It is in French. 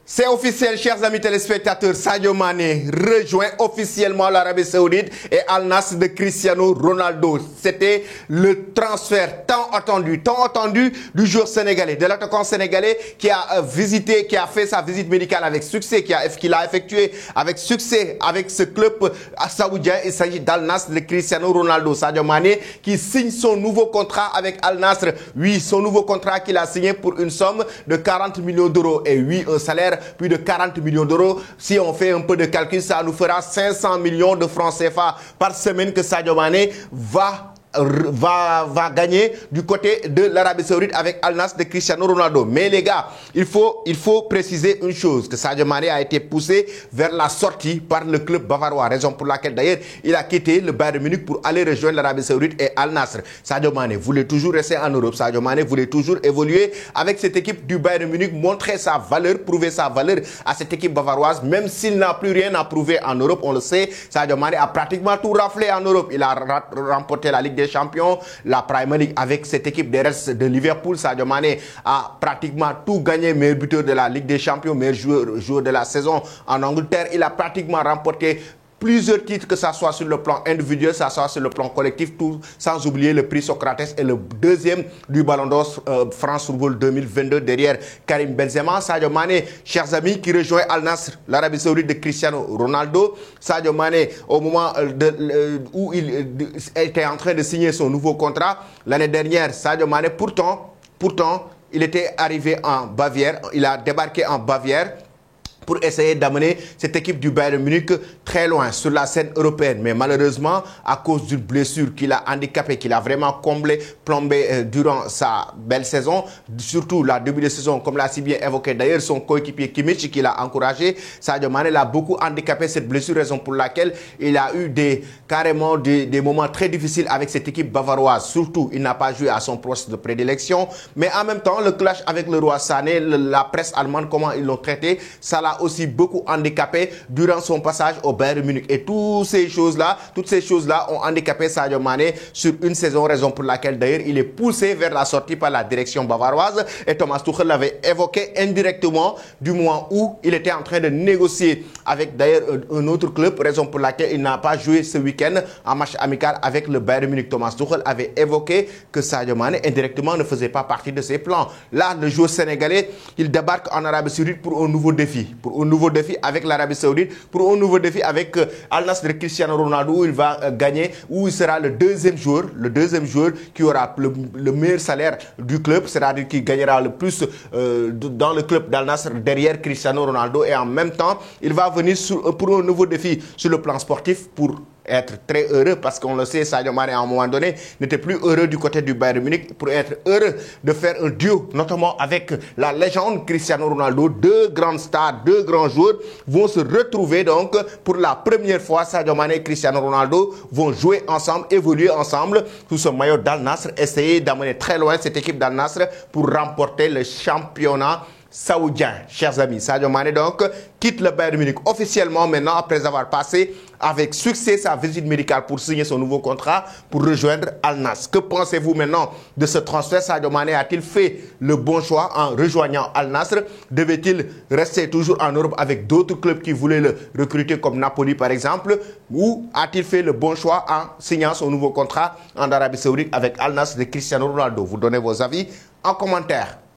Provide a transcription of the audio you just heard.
C'est officiel, chers amis téléspectateurs, Sadio Mané rejoint officiellement l'Arabie Saoudite et Al Nassr de Cristiano Ronaldo. C'était le transfert tant attendu du joueur sénégalais, de l'attaquant sénégalais qui a fait sa visite médicale avec succès, qu'il a effectué avec succès avec ce club saoudien. Il s'agit d'Al Nassr de Cristiano Ronaldo. Sadio Mané qui signe son nouveau contrat avec Al Nassr. Oui, son nouveau contrat qu'il a signé pour une somme de 40 millions d'euros. Et oui, un salaire plus de 40 millions d'euros. Si on fait un peu de calcul, ça nous fera 500 millions de francs CFA par semaine que Sadio Mané va gagner du côté de l'Arabie Saoudite avec Al Nassr de Cristiano Ronaldo. Mais les gars, il faut préciser une chose, que Sadio Mané a été poussé vers la sortie par le club bavarois, raison pour laquelle d'ailleurs il a quitté le Bayern Munich pour aller rejoindre l'Arabie Saoudite et Al Nassr. Sadio Mané voulait toujours rester en Europe, Sadio Mané voulait toujours évoluer avec cette équipe du Bayern Munich, montrer sa valeur, prouver sa valeur à cette équipe bavaroise, même s'il n'a plus rien à prouver en Europe, on le sait. Sadio Mané a pratiquement tout raflé en Europe. Il a remporté la Ligue des Champions, la Premier League avec cette équipe des Reds de Liverpool. Sadio Mané a pratiquement tout gagné, meilleur buteur de la Ligue des Champions, meilleur joueur de la saison en Angleterre. Il a pratiquement remporté plusieurs titres, que ça soit sur le plan individuel, que ça soit sur le plan collectif, tout sans oublier le prix Socrates et le deuxième du Ballon d'Or France Football 2022 derrière Karim Benzema. Sadio Mané, chers amis, qui rejoint Al Nassr, l'Arabie Saoudite de Cristiano Ronaldo. Sadio Mané, au moment où il était en train de signer son nouveau contrat l'année dernière, Sadio Mané, pourtant, il était arrivé en Bavière, il a débarqué en Bavière pour essayer d'amener cette équipe du Bayern Munich très loin sur la scène européenne. Mais malheureusement, à cause d'une blessure qui l'a handicapé, qui l'a vraiment plombé durant sa belle saison, surtout la début de saison, comme l'a si bien évoqué d'ailleurs son coéquipier Kimmich, qui l'a encouragé, Sadio Mané l'a beaucoup handicapé, cette blessure, raison pour laquelle il a eu carrément des moments très difficiles avec cette équipe bavaroise. Surtout, il n'a pas joué à son poste de prédilection, mais en même temps, le clash avec le roi Sané, la presse allemande, comment ils l'ont traité, ça l'a aussi beaucoup handicapé durant son passage au Bayern Munich. Et toutes ces choses-là ont handicapé Sadio Mané sur une saison, raison pour laquelle d'ailleurs il est poussé vers la sortie par la direction bavaroise. Et Thomas Tuchel l'avait évoqué indirectement du moment où il était en train de négocier avec d'ailleurs un autre club, raison pour laquelle il n'a pas joué ce week-end en match amical avec le Bayern Munich. Thomas Tuchel avait évoqué que Sadio Mané indirectement ne faisait pas partie de ses plans. Là, le joueur sénégalais, il débarque en Arabie Saoudite pour un nouveau défi. Pour un nouveau défi avec l'Arabie Saoudite, pour un nouveau défi avec Al Nassr de Cristiano Ronaldo, où il va gagner, où il sera le deuxième joueur qui aura le meilleur salaire du club, c'est-à-dire qui gagnera le plus dans le club d'Al Nassr derrière Cristiano Ronaldo. Et en même temps, il va venir pour un nouveau défi sur le plan sportif, pour être très heureux, parce qu'on le sait, Sadio Mané à un moment donné n'était plus heureux du côté du Bayern Munich, pour être heureux de faire un duo, notamment avec la légende Cristiano Ronaldo. Deux grandes stars, deux grands joueurs vont se retrouver donc pour la première fois. Sadio Mané et Cristiano Ronaldo vont jouer ensemble, évoluer ensemble sous ce maillot d'Al Nassr, essayer d'amener très loin cette équipe d'Al Nassr pour remporter le championnat saoudien. Chers amis, Sadio Mané donc quitte le Bayern Munich officiellement maintenant, après avoir passé avec succès sa visite médicale pour signer son nouveau contrat pour rejoindre Al Nassr. Que pensez-vous maintenant de ce transfert? Sadio Mané a-t-il fait le bon choix en rejoignant Al Nassr? Devait-il rester toujours en Europe avec d'autres clubs qui voulaient le recruter comme Napoli par exemple? Ou a-t-il fait le bon choix en signant son nouveau contrat en Arabie Saoudite avec Al Nassr de Cristiano Ronaldo? Vous donnez vos avis en commentaire.